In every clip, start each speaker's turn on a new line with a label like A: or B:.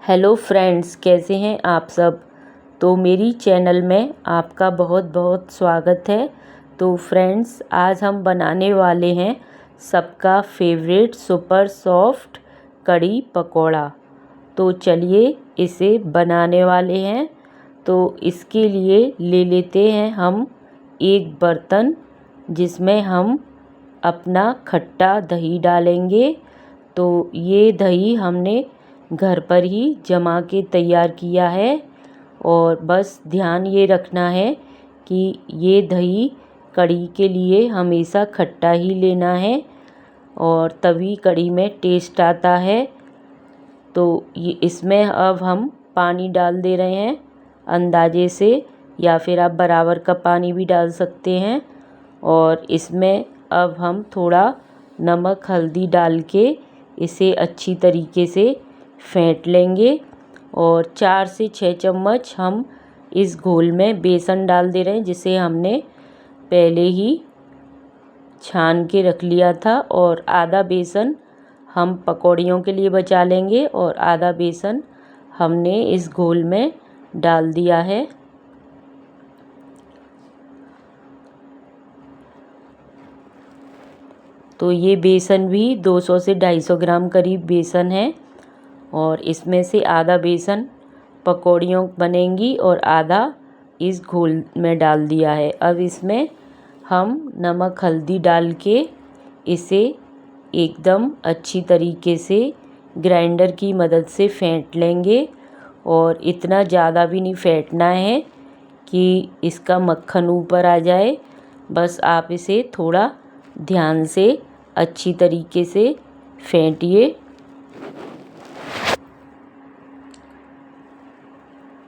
A: Hello friends, कैसे हैं आप सब। तो मेरी चैनल में आपका बहुत बहुत स्वागत है। तो फ्रेंड्स, आज हम बनाने वाले हैं सबका favourite super soft kadhi pakora. तो चलिए इसे बनाने वाले हैं। तो इसके लिए ले लेते हैं हम एक बर्तन, जिसमें हम अपना खट्टा दही डालेंगे। तो ये दही हमने घर पर ही जमा के तैयार किया है। और बस ध्यान ये रखना है कि ये दही कढ़ी के लिए हमेशा खट्टा ही लेना है, और तभी कढ़ी में टेस्ट आता है। तो ये इसमें अब हम पानी डाल दे रहे हैं अंदाजे से, या फिर आप बराबर का पानी भी डाल सकते हैं। और इसमें अब हम थोड़ा नमक हल्दी डाल के इसे अच्छी तरीके से फेंट लेंगे। और 4 से 6 चम्मच हम इस घोल में बेसन डाल दे रहे हैं, जिसे हमने पहले ही छान के रख लिया था। और आधा बेसन हम पकौड़ियों के लिए बचा लेंगे, और आधा बेसन हमने इस घोल में डाल दिया है। तो ये बेसन भी 200 से 250 ग्राम करीब बेसन है, और इसमें से आधा बेसन पकौड़ियों बनेंगी और आधा इस घोल में डाल दिया है। अब इसमें हम नमक हल्दी डाल के इसे एकदम अच्छी तरीके से ग्राइंडर की मदद से फेंट लेंगे। और इतना ज़्यादा भी नहीं फेंटना है कि इसका मक्खन ऊपर आ जाए। बस आप इसे थोड़ा ध्यान से अच्छी तरीके से फेंटिए।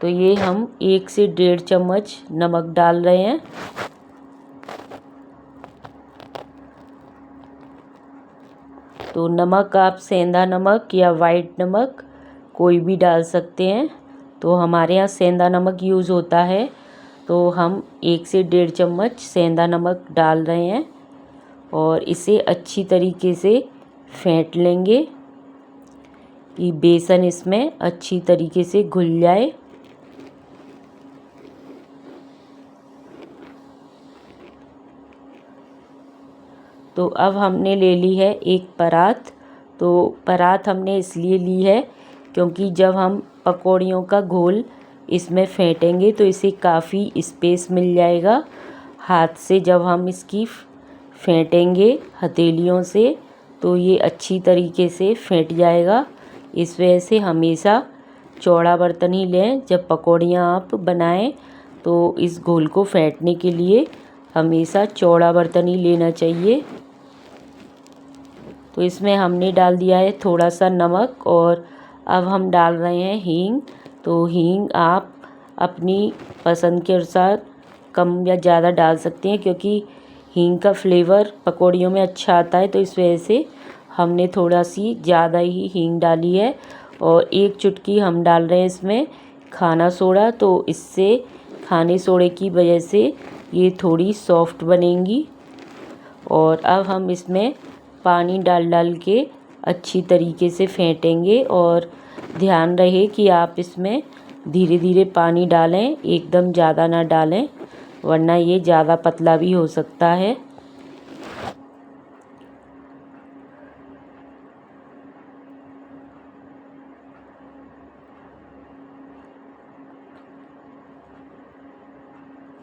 A: तो ये हम 1 से 1.5 चम्मच नमक डाल रहे हैं। तो नमक आप सेंधा नमक या वाइट नमक कोई भी डाल सकते हैं। तो हमारे यहाँ सेंधा नमक यूज़ होता है, तो हम 1 से 1.5 चम्मच सेंधा नमक डाल रहे हैं। और इसे अच्छी तरीके से फेंट लेंगे कि बेसन इसमें अच्छी तरीके से घुल जाए। तो अब हमने ले ली है एक परात। तो परात हमने इसलिए ली है क्योंकि जब हम पकौड़ियों का घोल इसमें फेंटेंगे तो इसे काफ़ी स्पेस मिल जाएगा। हाथ से जब हम इसकी फेंटेंगे हथेलियों से, तो ये अच्छी तरीके से फेंट जाएगा। इस वजह से हमेशा चौड़ा बर्तन ही लें जब पकौड़ियाँ आप बनाएं। तो इस घोल को फेंटने के लिए हमेशा चौड़ा बर्तन ही लेना चाहिए। तो इसमें हमने डाल दिया है थोड़ा सा नमक, और अब हम डाल रहे हैं हींग। तो हींग आप अपनी पसंद के अनुसार कम या ज़्यादा डाल सकते हैं, क्योंकि हींग का फ्लेवर पकौड़ियों में अच्छा आता है। तो इस वजह से हमने थोड़ा सी ज़्यादा ही हींग डाली है। और 1 चुटकी हम डाल रहे हैं इसमें खाना सोडा। तो इससे खाने सोडे की वजह से ये थोड़ी सॉफ्ट बनेंगी। और अब हम इसमें पानी डाल डाल के अच्छी तरीके से फेंटेंगे। और ध्यान रहे कि आप इसमें धीरे धीरे पानी डालें, एकदम ज़्यादा ना डालें, वरना ये ज़्यादा पतला भी हो सकता है।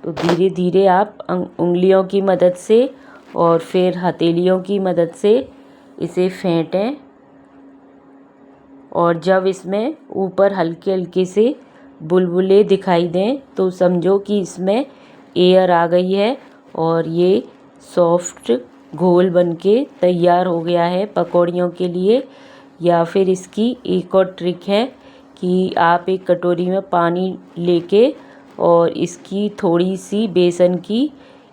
A: तो धीरे धीरे आप उंगलियों की मदद से और फिर हथेलियों की मदद से इसे फेंटें। और जब इसमें ऊपर हल्के हल्के से बुलबुले दिखाई दें तो समझो कि इसमें एयर आ गई है, और ये सॉफ्ट घोल बनके तैयार हो गया है पकौड़ियों के लिए। या फिर इसकी एक और ट्रिक है कि आप एक कटोरी में पानी लेके और इसकी थोड़ी सी बेसन की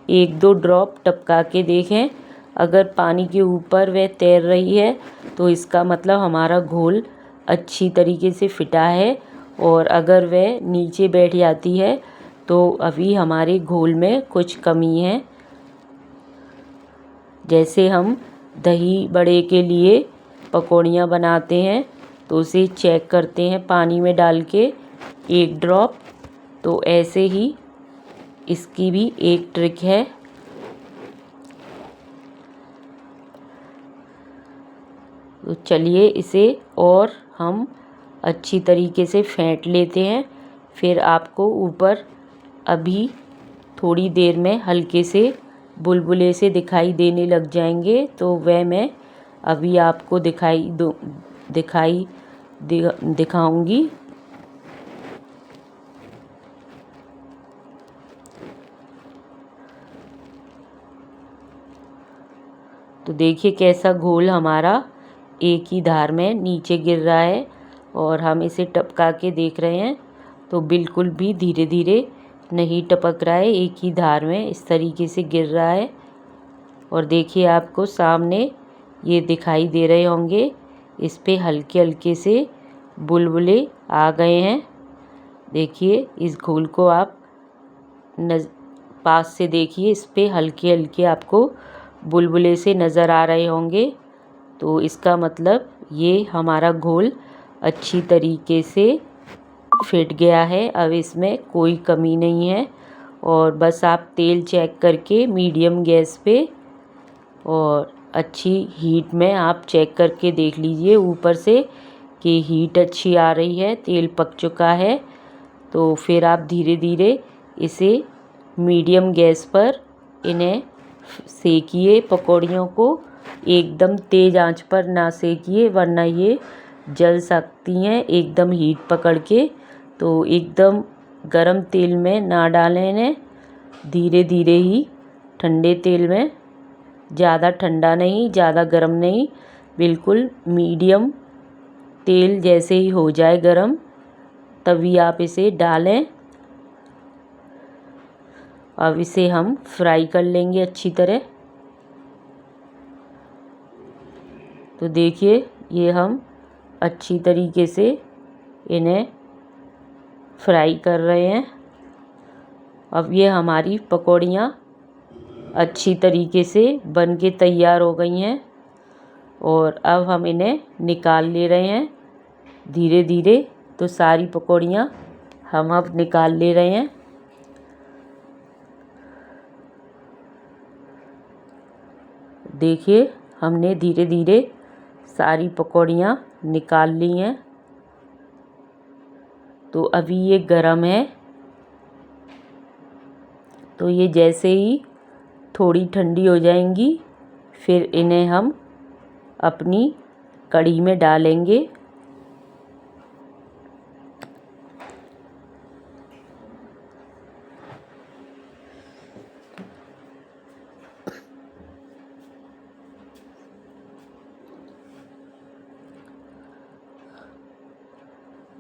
A: 1-2 ड्रॉप टपका के देखें। अगर पानी के ऊपर वह तैर रही है तो इसका मतलब हमारा घोल अच्छी तरीके से फिटा है। और अगर वह नीचे बैठ जाती है तो अभी हमारे घोल में कुछ कमी है। जैसे हम दही बड़े के लिए पकौड़ियाँ बनाते हैं, तो उसे चेक करते हैं पानी में डाल के 1 ड्रॉप। तो ऐसे ही इसकी भी एक ट्रिक है। तो चलिए इसे और हम अच्छी तरीके से फेंट लेते हैं। फिर आपको ऊपर अभी थोड़ी देर में हल्के से बुलबुले से दिखाई देने लग जाएंगे, तो वह मैं अभी आपको दिखाऊंगी। तो देखिए कैसा घोल हमारा एक ही धार में नीचे गिर रहा है और हम इसे टपका के देख रहे हैं तो बिल्कुल भी धीरे धीरे नहीं टपक रहा है, एक ही धार में इस तरीके से गिर रहा है। और देखिए आपको सामने ये दिखाई दे रहे होंगे, इस पे हल्के हल्के से बुलबुले आ गए हैं। देखिए इस घोल को आप पास से देखिए, इस पे हल्के हल्के आपको बुलबुले से नज़र आ रहे होंगे। तो इसका मतलब ये हमारा घोल अच्छी तरीके से फिट गया है। अब इसमें कोई कमी नहीं है। और बस आप तेल चेक करके मीडियम गैस पे और अच्छी हीट में आप चेक करके देख लीजिए ऊपर से कि हीट अच्छी आ रही है, तेल पक चुका है। तो फिर आप धीरे धीरे इसे मीडियम गैस पर इन्हें सेकिए। पकौड़ियों को एकदम तेज़ आंच पर ना सेकिए, वरना ये जल सकती हैं एकदम हीट पकड़ के। तो एकदम गरम तेल में ना डालें इन्हें, धीरे धीरे ही ठंडे तेल में, ज़्यादा ठंडा नहीं ज़्यादा गरम नहीं, बिल्कुल मीडियम तेल जैसे ही हो जाए गरम तभी आप इसे डालें। अब इसे हम फ्राई कर लेंगे अच्छी तरह। तो देखिए ये हम अच्छी तरीके से इन्हें फ्राई कर रहे हैं। अब ये हमारी पकौड़ियाँ अच्छी तरीके से बन के तैयार हो गई हैं और अब हम इन्हें निकाल ले रहे हैं धीरे धीरे। तो सारी पकौड़ियाँ हम अब निकाल ले रहे हैं। देखिए हमने धीरे धीरे सारी पकौड़ियाँ निकाल ली हैं। तो अभी ये गरम है, तो ये जैसे ही थोड़ी ठंडी हो जाएंगी फिर इन्हें हम अपनी कढ़ी में डालेंगे।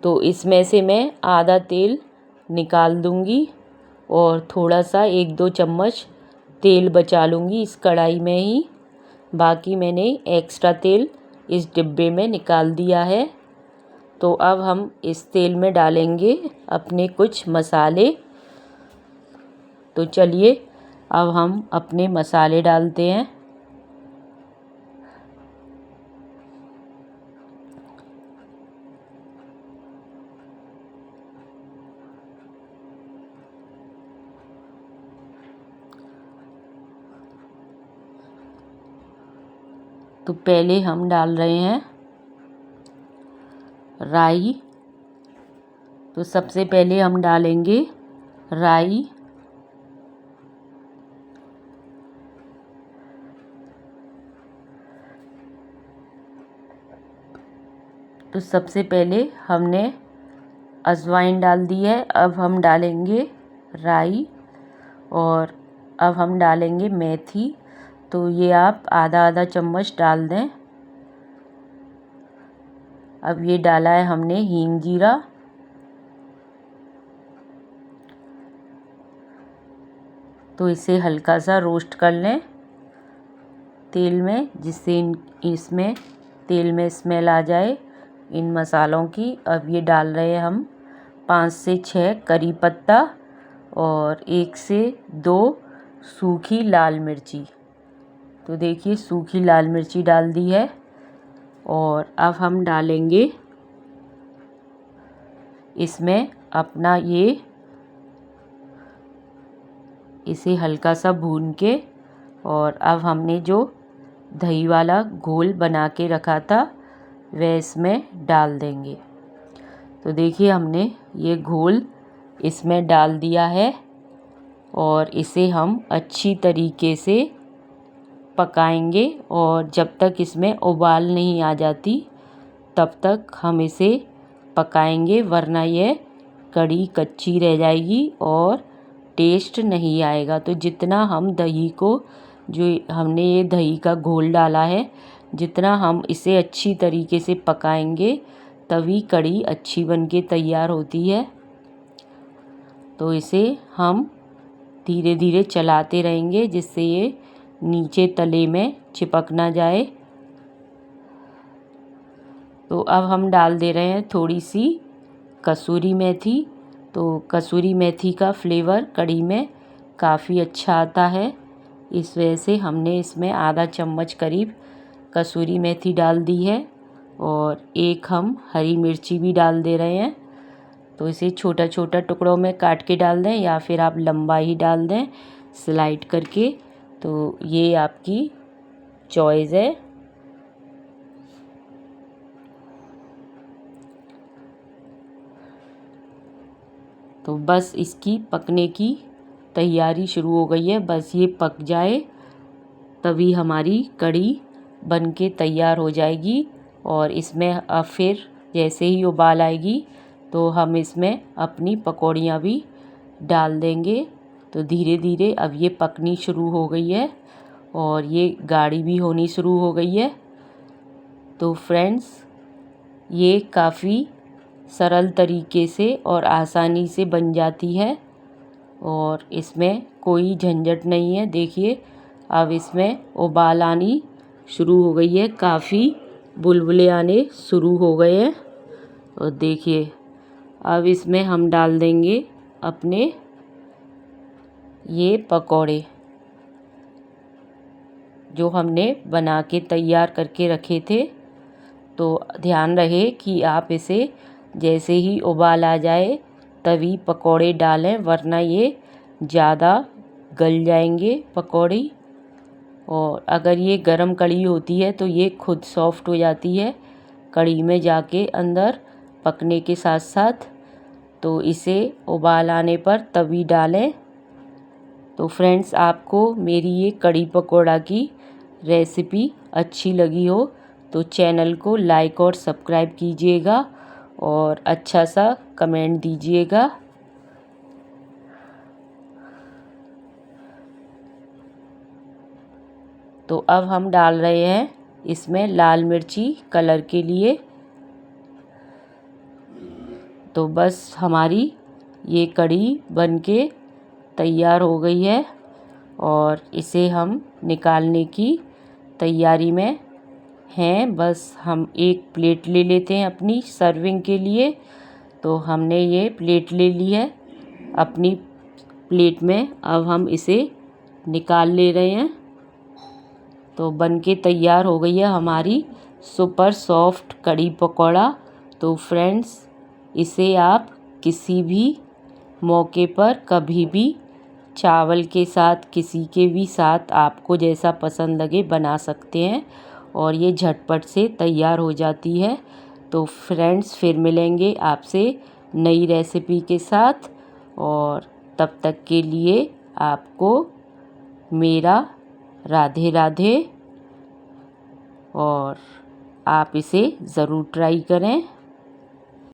A: तो इसमें से मैं आधा तेल निकाल दूंगी और थोड़ा सा 1-2 चम्मच तेल बचा लूँगी इस कढ़ाई में ही। बाकी मैंने एक्स्ट्रा तेल इस डिब्बे में निकाल दिया है। तो अब हम इस तेल में डालेंगे अपने कुछ मसाले। तो चलिए अब हम अपने मसाले डालते हैं। तो पहले हम डाल रहे हैं राई। तो सबसे पहले हम डालेंगे राई। तो सबसे पहले हमने अजवाइन डाल दी है। अब हम डालेंगे राई और अब हम डालेंगे मेथी। तो ये आप आधा आधा चम्मच डाल दें। अब ये डाला है हमने हींग जीरा। तो इसे हल्का सा रोस्ट कर लें तेल में, जिससे इसमें तेल में स्मेल आ जाए इन मसालों की। अब ये डाल रहे हैं हम 5 से 6 करी पत्ता और 1 से 2 सूखी लाल मिर्ची। तो देखिए सूखी लाल मिर्ची डाल दी है। और अब हम डालेंगे इसमें अपना इसे हल्का सा भून के, और अब हमने जो दही वाला घोल बना के रखा था वह इसमें डाल देंगे। तो देखिए हमने ये घोल इसमें डाल दिया है और इसे हम अच्छी तरीके से पकाएंगे, और जब तक इसमें उबाल नहीं आ जाती तब तक हम इसे पकाएंगे, वरना यह कड़ी कच्ची रह जाएगी और टेस्ट नहीं आएगा। तो जितना हम दही को, जो हमने ये दही का घोल डाला है, जितना हम इसे अच्छी तरीके से पकाएंगे तभी कड़ी अच्छी बनके तैयार होती है। तो इसे हम धीरे धीरे चलाते रहेंगे जिससे ये नीचे तले में चिपक ना जाए। तो अब हम डाल दे रहे हैं थोड़ी सी कसूरी मेथी। तो कसूरी मेथी का फ्लेवर कड़ी में काफ़ी अच्छा आता है, इस वजह से हमने इसमें आधा चम्मच करीब कसूरी मेथी डाल दी है, और एक हम हरी मिर्ची भी डाल दे रहे हैं। तो इसे छोटा छोटा टुकड़ों में काट के डाल दें, या फिर आप लंबा ही डाल दें स्लाइड करके, तो ये आपकी चॉइस है। तो बस इसकी पकने की तैयारी शुरू हो गई है, बस ये पक जाए तभी हमारी कड़ी बनके तैयार हो जाएगी। और इसमें अब फिर जैसे ही उबाल आएगी तो हम इसमें अपनी पकौड़ियाँ भी डाल देंगे। तो धीरे धीरे अब ये पकनी शुरू हो गई है और ये गाढ़ी भी होनी शुरू हो गई है। तो फ्रेंड्स, ये काफ़ी सरल तरीके से और आसानी से बन जाती है और इसमें कोई झंझट नहीं है। देखिए अब इसमें उबाल आनी शुरू हो गई है, काफ़ी बुलबुले आने शुरू हो गए हैं। और देखिए अब इसमें हम डाल देंगे अपने ये पकौड़े जो हमने बना के तैयार करके रखे थे। तो ध्यान रहे कि आप इसे जैसे ही उबाल आ जाए तभी पकौड़े डालें, वरना ये ज़्यादा गल जाएंगे पकौड़ी। और अगर ये गरम कड़ी होती है तो ये खुद सॉफ्ट हो जाती है कड़ी में जाके अंदर पकने के साथ साथ। तो इसे उबाल आने पर तभी डालें। तो फ्रेंड्स, आपको मेरी ये कड़ी पकौड़ा की रेसिपी अच्छी लगी हो तो चैनल को लाइक और सब्सक्राइब कीजिएगा और अच्छा सा कमेंट दीजिएगा। तो अब हम डाल रहे हैं इसमें लाल मिर्ची कलर के लिए। तो बस हमारी ये कड़ी बनके तैयार हो गई है और इसे हम निकालने की तैयारी में हैं। बस हम एक प्लेट ले लेते हैं अपनी सर्विंग के लिए। तो हमने ये प्लेट ले ली है अपनी प्लेट में, अब हम इसे निकाल ले रहे हैं। तो बनके तैयार हो गई है हमारी सुपर सॉफ्ट कड़ी पकौड़ा। तो फ्रेंड्स, इसे आप किसी भी मौके पर कभी भी चावल के साथ, किसी के भी साथ आपको जैसा पसंद लगे बना सकते हैं और ये झटपट से तैयार हो जाती है। तो फ्रेंड्स, फिर मिलेंगे आपसे नई रेसिपी के साथ, और तब तक के लिए आपको मेरा राधे राधे। और आप इसे ज़रूर ट्राई करें।